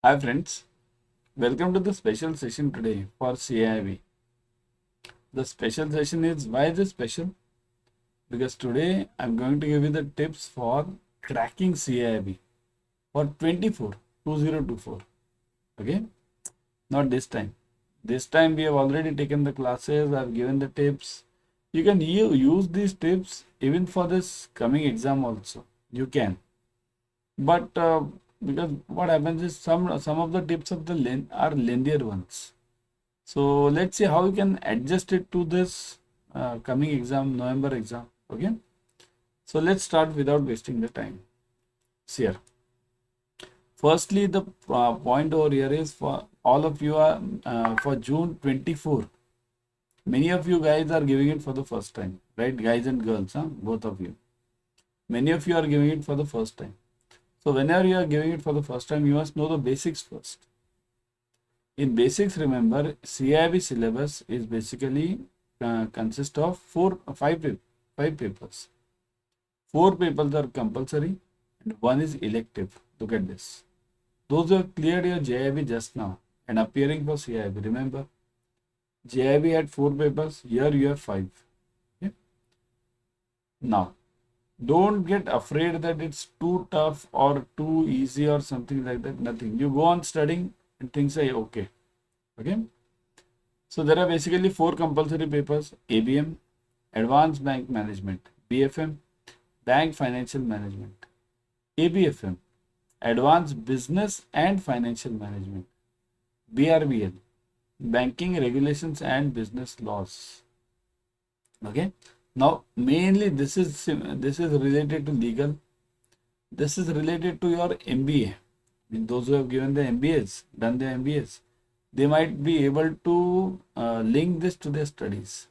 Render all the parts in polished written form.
Hi friends, welcome to the special session today for CAIIB. The special session is why is it special? Because today I'm going to give you the tips for cracking CAIIB for 2024. Okay, not this time. This time we have already taken the classes, I've given the tips. You can use these tips even for this coming exam also. You can. But because what happens is some of the tips of the are lengthier ones. So let's see how you can adjust it to this coming exam, November exam. Okay. So let's start without wasting the time. See here. Firstly, the point over here is for all of you are for June 24. Many of you guys are giving it for the first time, right? Guys and girls, huh? Both of you. Many of you are giving it for the first time. So whenever you are giving it for the first time, you must know the basics first. In basics, remember, CIB syllabus is basically consist of five papers. 4 papers are compulsory and one is elective. Look at this. Those who have cleared your JIB just now and appearing for CIB, remember, JIB had 4 papers, here you have 5. Okay? Now, don't get afraid that it's too tough or too easy or something like that. Nothing. You go on studying and things are okay. Okay. So there are basically 4 compulsory papers: ABM, Advanced Bank Management; BFM, Bank Financial Management; ABFM, Advanced Business and Financial Management; BRBL, Banking Regulations and Business Laws. Okay. Now mainly this is related to legal. This is related to your MBA. I mean, those who have given the MBAs, done the MBAs, they might be able to link this to their studies.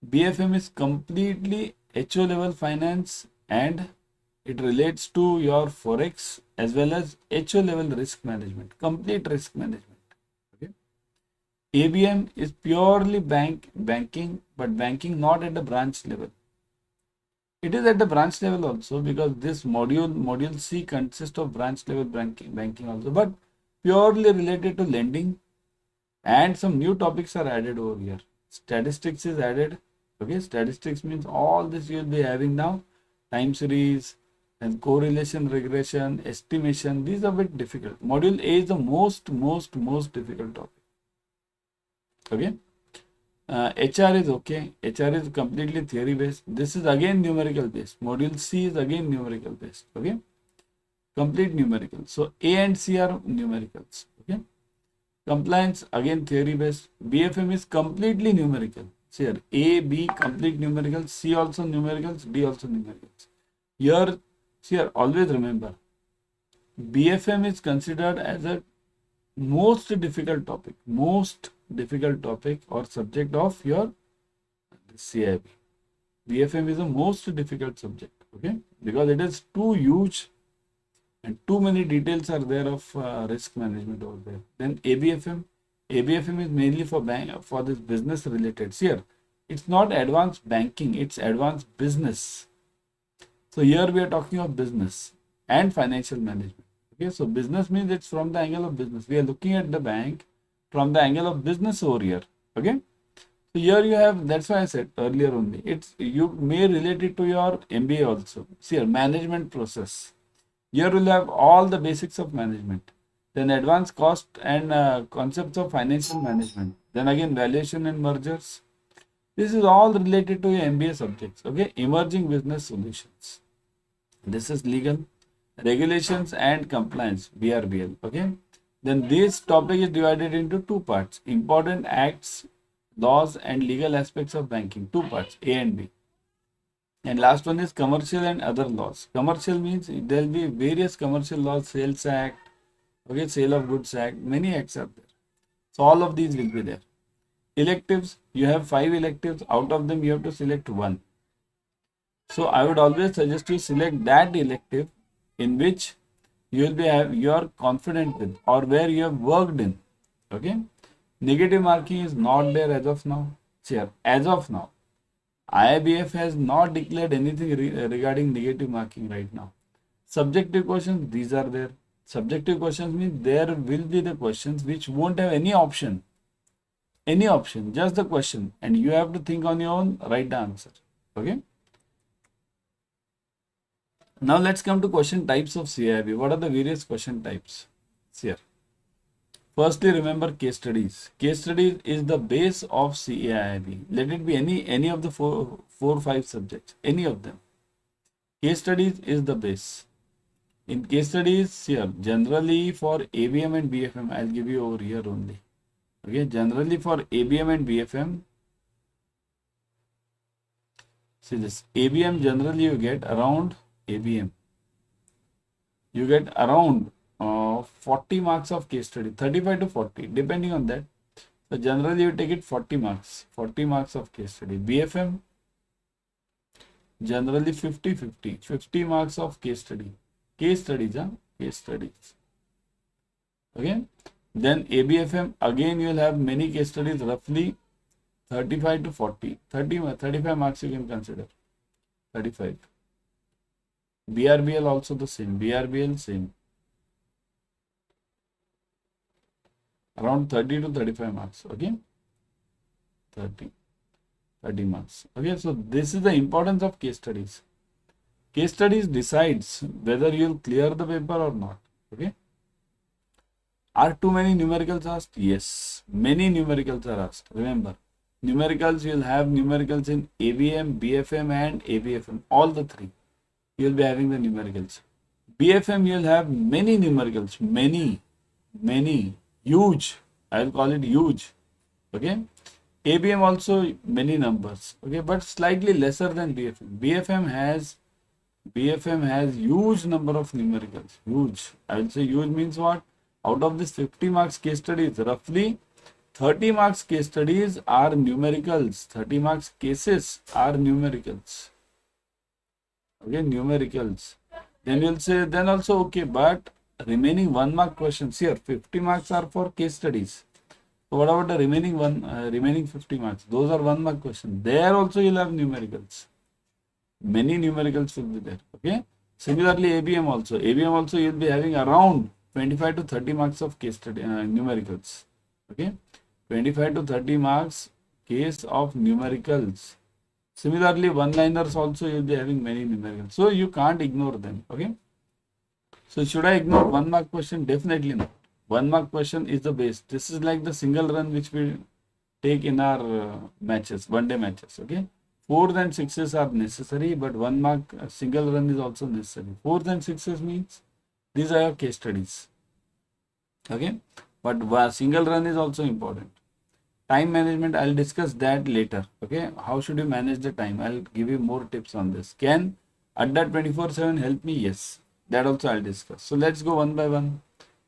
BFM is completely HO level finance and it relates to your forex as well as HO level risk management, complete risk management. Okay. ABM is purely banking, but banking not at the branch level. It is at the branch level also because this module C consists of branch level banking also, but purely related to lending, and some new topics are added over here. Statistics is added. Okay, statistics means all this you will be having now: time series and correlation, regression, estimation. These are a bit difficult. Module A is the most difficult topic. Okay. HR is okay. HR is completely theory based. This is again numerical based. Module C is again numerical based. Okay. Complete numerical. So A and C are numericals. Okay. Compliance again theory based. BFM is completely numerical. See here, A, B complete numericals, C also numericals, D also numericals. Here, see here, always remember, BFM is considered as a most difficult topic or subject of your CIB. BFM is the most difficult subject, okay, because it is too huge and too many details are there of risk management over there. Then ABFM is mainly for this business related. Here, it's not advanced banking, it's advanced business. So here we are talking of business and financial management. Okay, so business means it's from the angle of business. We are looking at the bank from the angle of business over here. Okay, so here you have, that's why I said earlier only, it's you may relate it to your MBA also. See here, management process. Here we'll have all the basics of management. Then advanced cost and concepts of financial management. Then again valuation and mergers. This is all related to your MBA subjects. Okay, emerging business solutions. This is legal, regulations and compliance, BRBL. Okay, then this topic is divided into 2 parts: important acts, laws and legal aspects of banking. 2 parts, A and B. And last one is commercial and other laws. Commercial means there will be various commercial laws, Sales Act, okay, Sale of Goods Act, many acts are there. So all of these will be there. Electives, you have 5 electives. Out of them, you have to select one. So I would always suggest you select that elective in which you are confident with or where you have worked in. Okay. Negative marking is not there as of now. Here, as of now, IIBF has not declared anything regarding negative marking right now. Subjective questions, these are there. Subjective questions means there will be the questions which won't have any option, just the question, and you have to think on your own, write the answer. Okay. Now let's come to question types of CAIIB. What are the various question types? Here. Firstly, remember case studies. Case studies is the base of CAIIB. Let it be any of the four or five subjects, any of them. Case studies is the base. In case studies here, generally for ABM and BFM, I'll give you over here only. Okay, generally for ABM and BFM, see this ABM generally you get around ABM. You get around 40 marks of case study, 35 to 40, depending on that. So generally you take it 40 marks of case study. BFM, generally 50 marks of case study. Case studies. Okay. Then ABFM, again you will have many case studies, roughly 35 to 40. 35 marks you can consider. 35. BRBL also the same. BRBL same. Around 30 to 35 marks. Okay. 30 marks. Okay. So this is the importance of case studies. Case studies decides whether you will clear the paper or not. Okay. Are too many numericals asked? Yes. Many numericals are asked. Remember, numericals, you will have numericals in ABM, BFM and ABFM. All the three. You will be having the numericals. BFM, you will have many numericals. Many. Huge. I will call it huge. Okay. ABM also many numbers. Okay. But slightly lesser than BFM. BFM has huge number of numericals. Huge. I will say huge means what? Out of this 50 marks case studies, roughly 30 marks case studies are numericals. 30 marks cases are numericals. Okay, numericals. Then you'll say, then also okay, but remaining 1 mark questions here, 50 marks are for case studies. So what about the remaining 50 marks? Those are 1 mark questions. There also you'll have numericals. Many numericals will be there. Okay. Similarly, ABM also you'll be having around 25 to 30 marks of case study numericals. Okay. 25 to 30 marks case of numericals. Similarly, one-liners also you'll be having many numericals. So you can't ignore them. Okay. So should I ignore 1 mark question? Definitely not. 1 mark question is the base. This is like the single run which we take in our matches, one-day matches. Okay. 4s and 6s are necessary, but 1 mark single run is also necessary. 4s and 6s means these are your case studies. Okay. But single run is also important. Time management, I'll discuss that later. Okay. How should you manage the time? I'll give you more tips on this. Can Adda 24/7 help me? Yes. That also I'll discuss. So let's go one by one.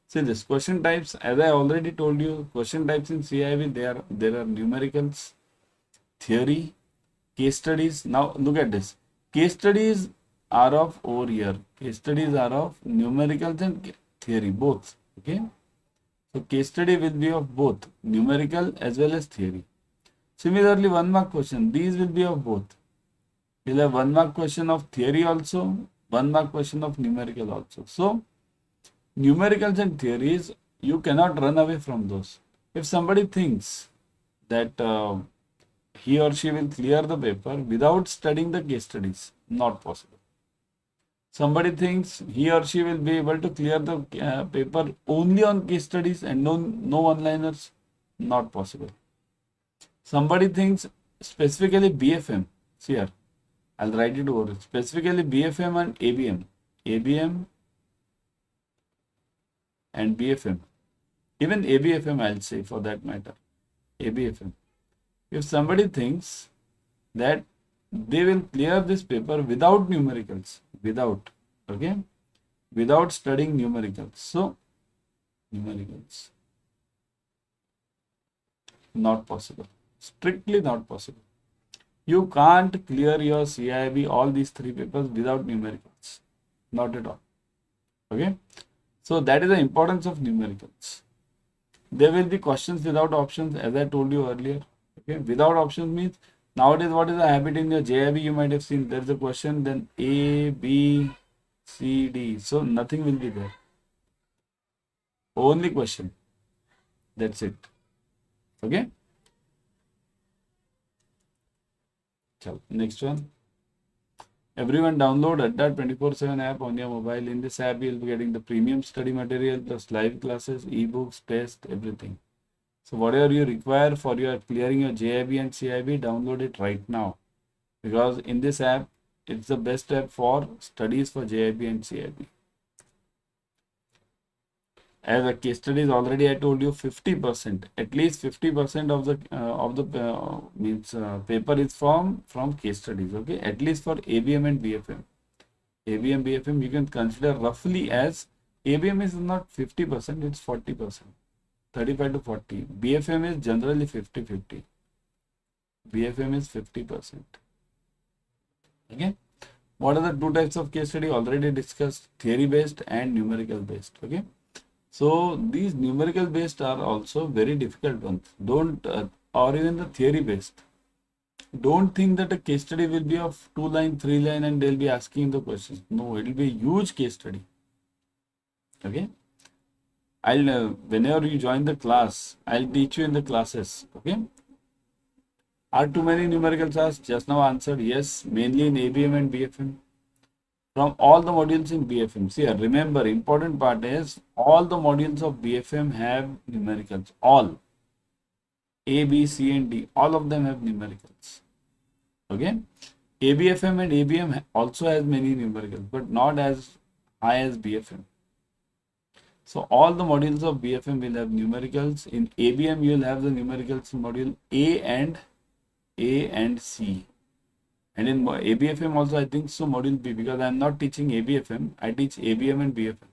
See this question types. As I already told you, question types in CAIIB, there are numericals, theory, case studies. Now look at this. Case studies are of over here. Case studies are of numericals and theory, both. Okay. So case study will be of both numerical as well as theory. Similarly, 1 mark question. These will be of both. You'll have 1 mark question of theory also, 1 mark question of numerical also. So numericals and theories, you cannot run away from those. If somebody thinks that he or she will clear the paper without studying the case studies, not possible. Somebody thinks he or she will be able to clear the paper only on case studies and no one-liners, not possible. Somebody thinks specifically BFM, see here, I'll write it over, specifically BFM and ABM and BFM, even ABFM I'll say for that matter, ABFM. If somebody thinks that they will clear this paper without numericals, without studying numericals. So numericals, not possible, strictly not possible. You can't clear your CAIIB, all these 3 papers without numericals, not at all. Okay. So that is the importance of numericals. There will be questions without options, as I told you earlier. Okay. Without options means, nowadays, what is the habit in your JIB? You might have seen there is a question, then A, B, C, D. So nothing will be there. Only question. That's it. Okay. Chalo, next one. Everyone download Adda 24/7 app on your mobile. In this app, you'll be getting the premium study material plus live classes, ebooks, tests, everything. So whatever you require for your clearing your JIB and CIB, download it right now. Because in this app, it's the best app for studies for JIB and CIB. As a case studies already I told you 50%, at least 50% of the paper is from case studies. Okay, at least for ABM and BFM. ABM BFM you can consider roughly as ABM is not 50%, it's 40%, 35 to 40. BFM is generally 50-50. BFM is 50%. Okay. What are the two types of case study? Already discussed, theory based and numerical based. Okay. So these numerical based are also very difficult ones. Don't or even the theory based. Don't think that a case study will be of 2 line, 3 line, and they'll be asking the questions. No, it will be a huge case study. Okay. I'll whenever you join the class, I'll teach you in the classes. Okay. Are too many numericals asked? Just now answered yes, mainly in ABM and BFM. From all the modules in BFM. See, remember, important part is all the modules of BFM have numericals. All. A, B, C, and D. All of them have numericals. Okay. ABFM and ABM also has many numericals, but not as high as BFM. So all the modules of BFM will have numericals. In ABM, you will have the numericals in module A and C. And in ABFM also, I think so, module B, because I am not teaching ABFM, I teach ABM and BFM.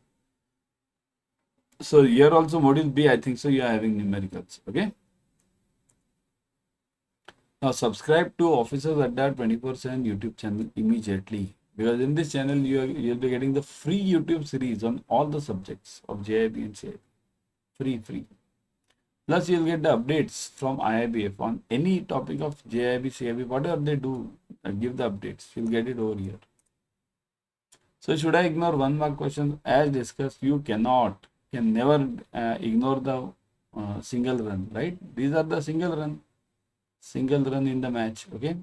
So here also module B, I think so, you are having numericals. Okay. Now subscribe to Officers Adda 24/7 YouTube channel immediately, because in this channel you'll be getting the free YouTube series on all the subjects of JIB and CIB. Free. Plus, you'll get the updates from IIBF on any topic of JIB, CIB, whatever they do, give the updates. You'll get it over here. So, should I ignore 1 mark questions? As discussed, you can never ignore the single run, right? These are the single run in the match, okay?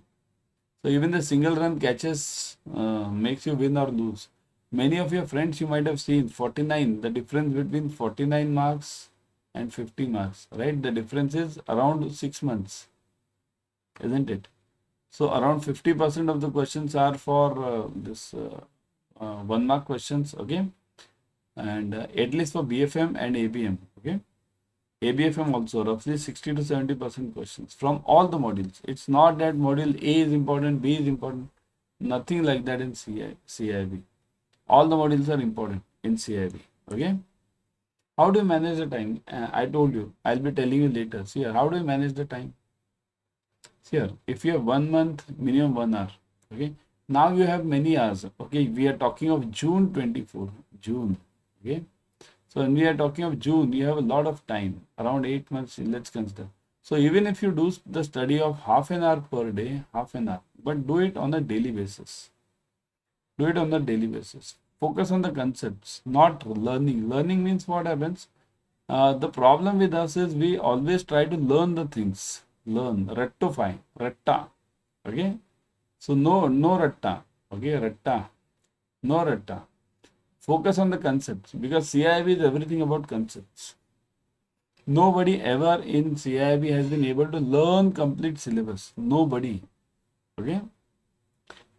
So, even the single run catches makes you win or lose. Many of your friends you might have seen 49, the difference between 49 marks and 50 marks, right? The difference is around 6 months, isn't it? So around 50% of the questions are for this 1 mark questions, okay? And at least for BFM and ABM, okay? ABFM also roughly 60 to 70% questions from all the modules. It's not that module A is important, B is important. Nothing like that in CIB. All the modules are important in CIB, okay? How do you manage the time? I told you, I'll be telling you later. See here, how do you manage the time? See here, if you have 1 month, minimum 1 hour. Okay. Now you have many hours. Okay. We are talking of June 24. June. Okay. So when we are talking of June, you have a lot of time. Around 8 months, let's consider. So even if you do the study of half an hour per day, half an hour, but do it on a daily basis. Do it on a daily basis. Focus on the concepts, not learning. Learning means what happens? The problem with us is we always try to learn the things. Learn, rectify, ratta. Okay? So no ratta. Okay, ratta. No ratta. Focus on the concepts, because CIB is everything about concepts. Nobody ever in CIB has been able to learn complete syllabus. Nobody. Okay?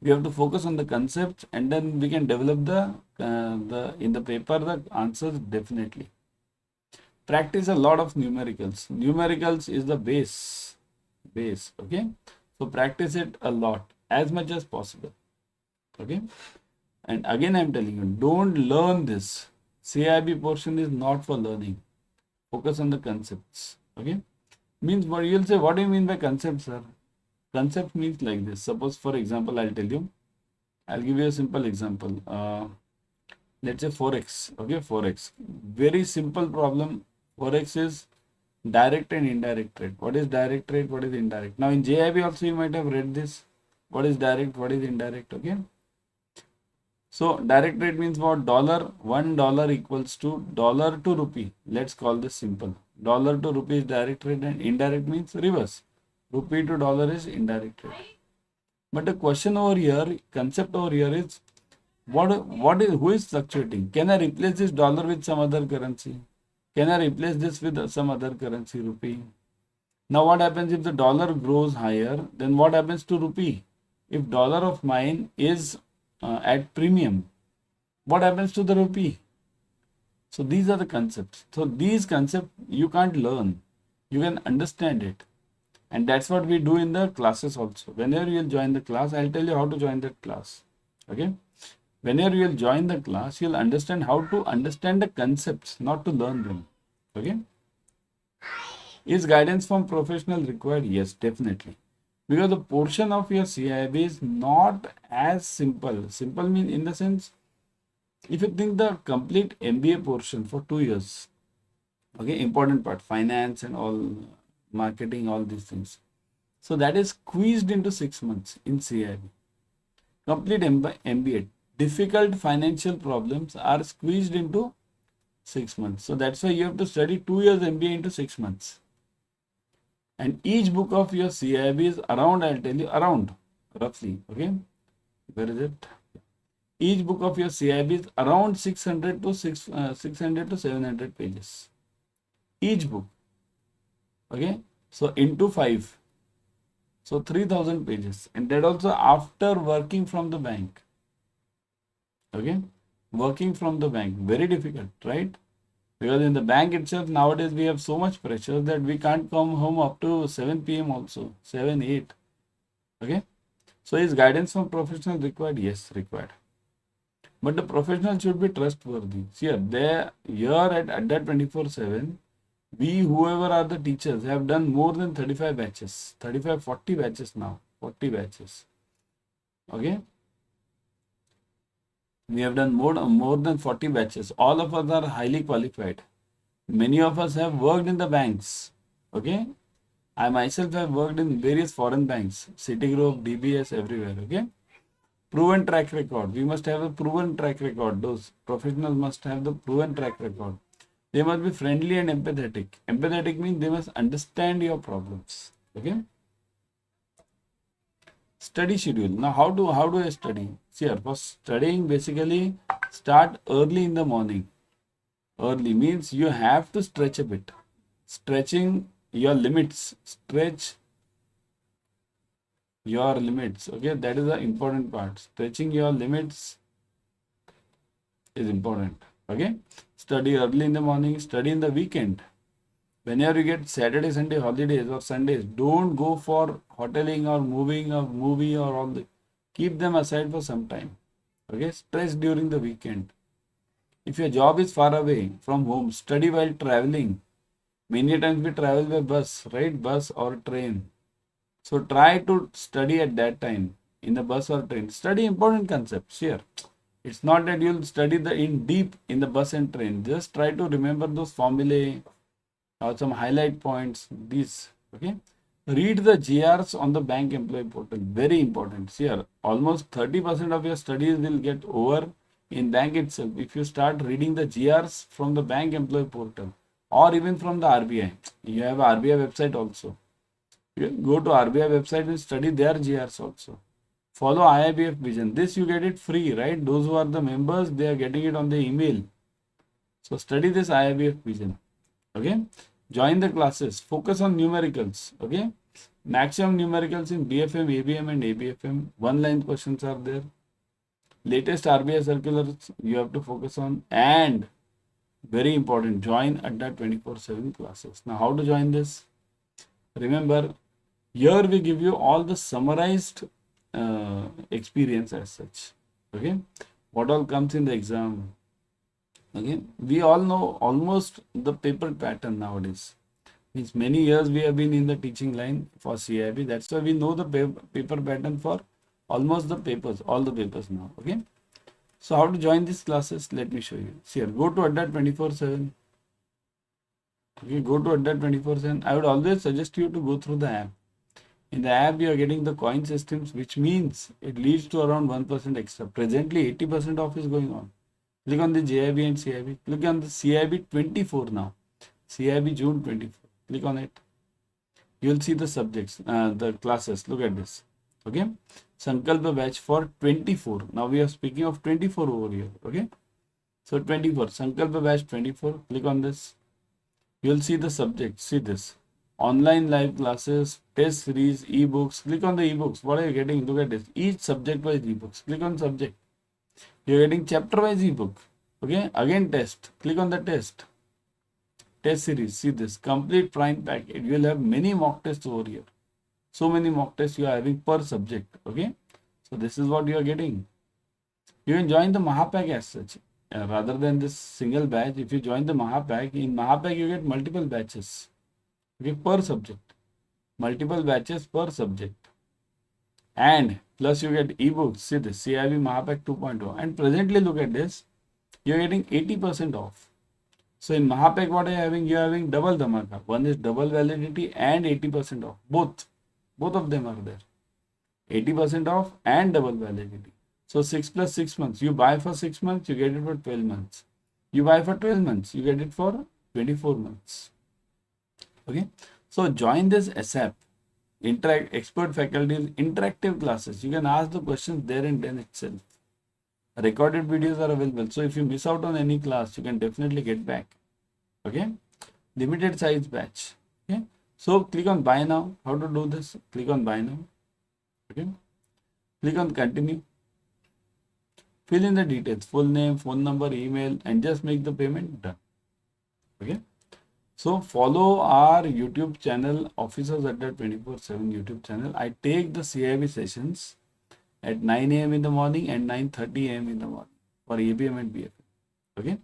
We have to focus on the concepts, and then we can develop in the paper the answers definitely. Practice a lot of numericals. Numericals is the base. Okay? So practice it a lot, as much as possible. Okay? And again, I'm telling you, don't learn this. CIB portion is not for learning. Focus on the concepts. Okay? Means what you'll say, what do you mean by concepts, sir? Concept means like this. Suppose, for example, I'll tell you. I'll give you a simple example. Let's say Forex. Okay, Forex. Very simple problem. Forex is direct and indirect trade. What is direct trade? What is indirect? Now in JIB also you might have read this. What is direct? What is indirect? Okay. So direct rate means what? Dollar, $1 equals to dollar to rupee. Let's call this simple. Dollar to rupee is direct rate and indirect means reverse. Rupee to dollar is indirect rate. But the question over here, concept over here is who is fluctuating? Can I replace this dollar with some other currency? Can I replace this with some other currency, rupee? Now what happens if the dollar grows higher? Then what happens to rupee? If dollar of mine is at premium, what happens to the rupee? So these are the concepts. So these concepts you can't learn. You can understand it. And that's what we do in the classes also. Whenever you'll join the class, I'll tell you how to join that class. Okay. Whenever you'll join the class, you'll understand how to understand the concepts, not to learn them. Okay. Is guidance from professional required? Yes, definitely. Because the portion of your CAIIB is not as simple. Simple means in the sense, if you think the complete MBA portion for 2 years, okay, important part, finance and all, marketing, all these things. So that is squeezed into 6 months in CAIIB. Complete MBA. Difficult financial problems are squeezed into 6 months. So that's why you have to study 2 years MBA into 6 months. And each book of your CAIIB is around, I'll tell you, around, roughly, okay? Where is it? Each book of your CAIIB is around 600 to 700 pages. Each book, okay? So into 5. So 3000 pages. And that also after working from the bank. Okay? Working from the bank. Very difficult, right? Because in the bank itself, nowadays we have so much pressure that we can't come home up to 7 p.m. also, 7, 8. Okay. So is guidance from professional required? Yes, required. But the professional should be trustworthy. See here at Adda 24/7, we, whoever are the teachers, have done more than 35 batches, 40 batches now, 40 batches. Okay. We have done more than 40 batches. All of us are highly qualified. Many of us have worked in the banks. Okay. I myself have worked in various foreign banks, Citigroup, DBS, everywhere. Okay. Proven track record. We must have a proven track record. Those professionals must have the proven track record. They must be friendly and empathetic. Empathetic means they must understand your problems. Okay. Study schedule. Now, how do I study? See here, for studying, basically start early in the morning. Early means you have to stretch a bit. Stretching your limits. Stretch your limits. Okay, that is the important part. Stretching your limits is important. Okay, study early in the morning. Study in the weekend. Whenever you get Saturday, Sunday holidays or Sundays, don't go for hoteling or moving or movie or all the. Keep them aside for some time. Okay, stress during the weekend. If your job is far away from home, study while traveling. Many times we travel by bus, right? Bus or train. So try to study at that time in the bus or train. Study important concepts here. It's not that you'll study in deep in the bus and train. Just try to remember those formulae or some highlight points. These, okay. Read the GRs on the bank employee portal. Very important. Here, almost 30% of your studies will get over in bank itself if you start reading the GRs from the bank employee portal or even from the RBI. You have RBI website also. You go to RBI website and study their GRs also. Follow IIBF vision. This you get it free, right? Those who are the members, they are getting it on the email. So study this IIBF vision. Okay. Join the classes. Focus on numericals. Okay. Maximum numericals in BFM, ABM and ABFM. One line questions are there. Latest RBI circulars you have to focus on. And very important, join Adda 24/7 classes. Now how to join this? Remember, here we give you all the summarized experience as such. Okay. What all comes in the exam. Okay, we all know almost the paper pattern nowadays. Means many years we have been in the teaching line for CAIIB. That's why we know the paper pattern for almost the papers, all the papers now. Okay. So how to join these classes? Let me show you. See here, go to Adda 24/7. Okay, go to Adda 24/7. I would always suggest you to go through the app. In the app, you are getting the coin systems, which means it leads to around 1% extra. Presently, 80% off is going on. Click on the JIB and CIB. Click on the CIB 24 now. CIB June 24. Click on it. You will see the subjects, the classes. Look at this. Okay. Sankalpa batch for 24. Now we are speaking of 24 over here. Okay. So 24. Sankalpa batch 24. Click on this. You will see the subject. See this. Online live classes, test series, ebooks. Click on the ebooks. What are you getting? Look at this. Each subject wise ebooks. Click on subject. You are getting chapter wise ebook. Okay. Again test. Click on the test. Test series. See this. Complete prime package. You will have many mock tests over here. So many mock tests you are having per subject. Okay. So this is what you are getting. You can join the Mahapack as such. Rather than this single batch, if you join the Mahapack, in Mahapack you get multiple batches. Okay, per subject. Multiple batches per subject. And plus you get ebooks. See this. CIB Mahapack 2.0. And presently look at this. You are getting 80% off. So in Mahapack, what are you having? You are having double dhamaka. One is double validity and 80% off. Both of them are there. 80% off and double validity. So 6 plus 6 months. You buy for 6 months, you get it for 12 months. You buy for 12 months, you get it for 24 months. Okay. So join this ASAP. Expert faculty, interactive classes. You can ask the questions there and then itself. Recorded videos are available. So if you miss out on any class, you can definitely get back. Okay. Limited size batch. Okay. So click on buy now. How to do this? Click on buy now. Okay. Click on continue. Fill in the details, full name, phone number, email, and just make the payment. Done. Okay. So follow our YouTube channel, Officers Adda 24/7 YouTube channel. I take the CIB sessions at 9 a.m. in the morning and 9:30 a.m. in the morning for ABM and BFM. Okay.